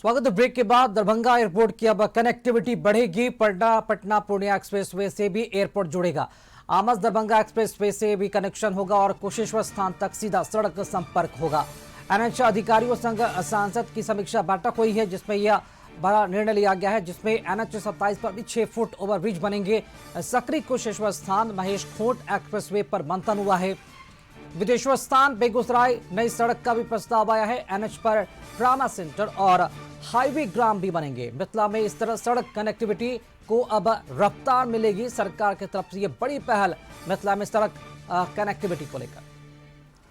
स्वागत है। ब्रेक के बाद दरभंगा एयरपोर्ट की अब कनेक्टिविटी बढ़ेगी। पटना पूर्णिया एक्सप्रेसवे से भी एयरपोर्ट जुड़ेगा। आमस दरभंगा एक्सप्रेसवे से भी कनेक्शन होगा और कुशेश्वर स्थान तक सीधा सड़क संपर्क होगा। एनएच अधिकारियों संघ सांसद की समीक्षा बैठक हुई है, जिसमें यह बड़ा निर्णय लिया गया है, जिसमें एनएच 27 पर भी 6 फुट ओवरब्रिज बनेंगे। सकरी कुशेश्वर स्थान महेश खोट एक्सप्रेसवे पर मंथन हुआ है। विदेश्वर स्थान बेगूसराय नई सड़क का भी प्रस्ताव आया है। एनएच पर ट्रामा सेंटर और हाईवे ग्राम भी बनेंगे। मिथिला में इस तरह सड़क कनेक्टिविटी को अब रफ्तार मिलेगी। सरकार की तरफ से ये बड़ी पहल मिथिला में सड़क कनेक्टिविटी को लेकर।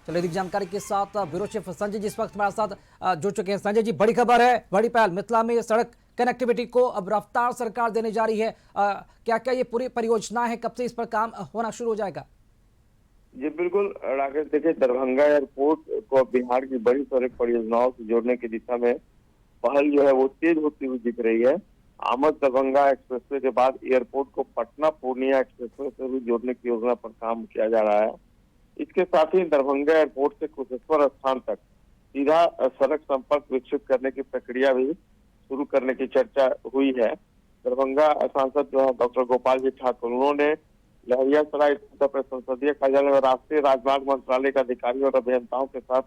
चलिए अधिक जानकारी के साथ ब्यूरो चीफ संजय जी इस वक्त हमारे साथ जुड़ चुके हैं। संजय जी, बड़ी खबर है, बड़ी पहल मिथिला में सड़क कनेक्टिविटी को अब रफ्तार सरकार देने जा रही है। क्या क्या ये पूरी परियोजना है, कब से इस पर काम होना शुरू हो जाएगा? जी बिल्कुल राकेश, देखिए दरभंगा एयरपोर्ट को बिहार की बड़ी सड़क परियोजनाओं से जोड़ने की दिशा में पहल जो है वो तेज होती हुई दिख रही है। आमद दरभंगा एक्सप्रेसवे के बाद एयरपोर्ट को पटना पूर्णिया एक्सप्रेसवे से भी जोड़ने की योजना पर काम किया जा रहा है। इसके साथ ही दरभंगा एयरपोर्ट से कुशेश्वर स्थान तक सीधा सड़क संपर्क विकसित करने की प्रक्रिया भी शुरू करने की चर्चा हुई है। दरभंगा सांसद जो है डॉक्टर गोपाल जी ठाकुर, उन्होंने लहरियासराय संसदीय कार्यालय में राष्ट्रीय राजमार्ग मंत्रालय के अधिकारियों और अभियंताओं के साथ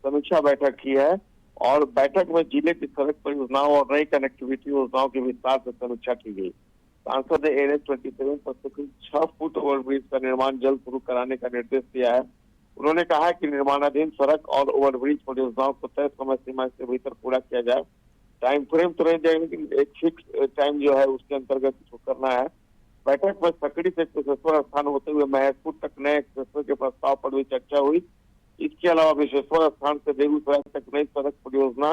समीक्षा बैठक की है और बैठक में जिले की सड़क परियोजनाओं और नई कनेक्टिविटी योजनाओं की विस्तार से समीक्षा की गई। सांसद ने NH 27 पर 6 फुट ओवरब्रिज का निर्माण जल्द शुरू कराने का निर्देश दिया है। उन्होंने कहा है कि निर्माणाधीन सड़क और ओवरब्रिज परियोजनाओं को तय समय सीमा के भीतर पूरा किया जाए। टाइम फ्रेम तो नहीं जाएगा, लेकिन एक फिक्स टाइम जो है उसके अंतर्गत करना है। बैठक में सकड़ी से कुशेश्वर स्थान होते हुए महेशपुर तक नए एक्सप्रेसवे के प्रस्ताव पर भी चर्चा हुई। इसके अलावा विश्वेश्वर स्थान से बेगूसराय तक नई सड़क परियोजना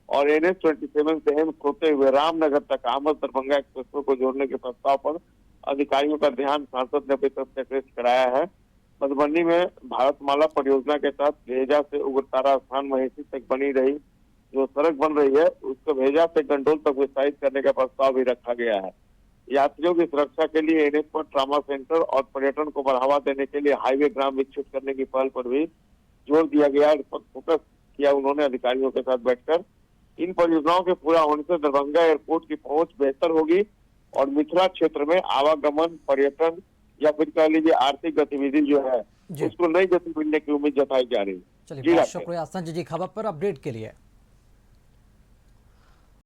और NH 27 से एम्स होते हुए रामनगर तक आमद दरभंगा एक्सप्रेसवे को जोड़ने के प्रस्ताव पर अधिकारियों का ध्यान सांसद ने अभी तक प्रकृत कराया है। मधुबनी में भारतमाला परियोजना के तहत भेजा से उग्रतारा स्थान महेशी तक बनी रही जो सड़क बन रही है, उसको भेजा से गंडोल तक विस्तारित करने का प्रस्ताव भी रखा गया है। यात्रियों की सुरक्षा के लिए NH पर ट्रामा सेंटर और पर्यटन को बढ़ावा देने के लिए हाईवे ग्राम विकसित करने की पहल पर भी जोर दिया गया। इस पर फोकस किया उन्होंने अधिकारियों के साथ बैठकर। इन परियोजनाओं के पूरा होने से दरभंगा एयरपोर्ट की पहुंच बेहतर होगी और मिथिला क्षेत्र में आवागमन, पर्यटन या फिर कह लीजिए आर्थिक गतिविधि जो है उसको नई गति मिलने की उम्मीद जताई जा रही है। चलिए, बहुत शुक्रिया संजय जी खबर पर अपडेट के लिए।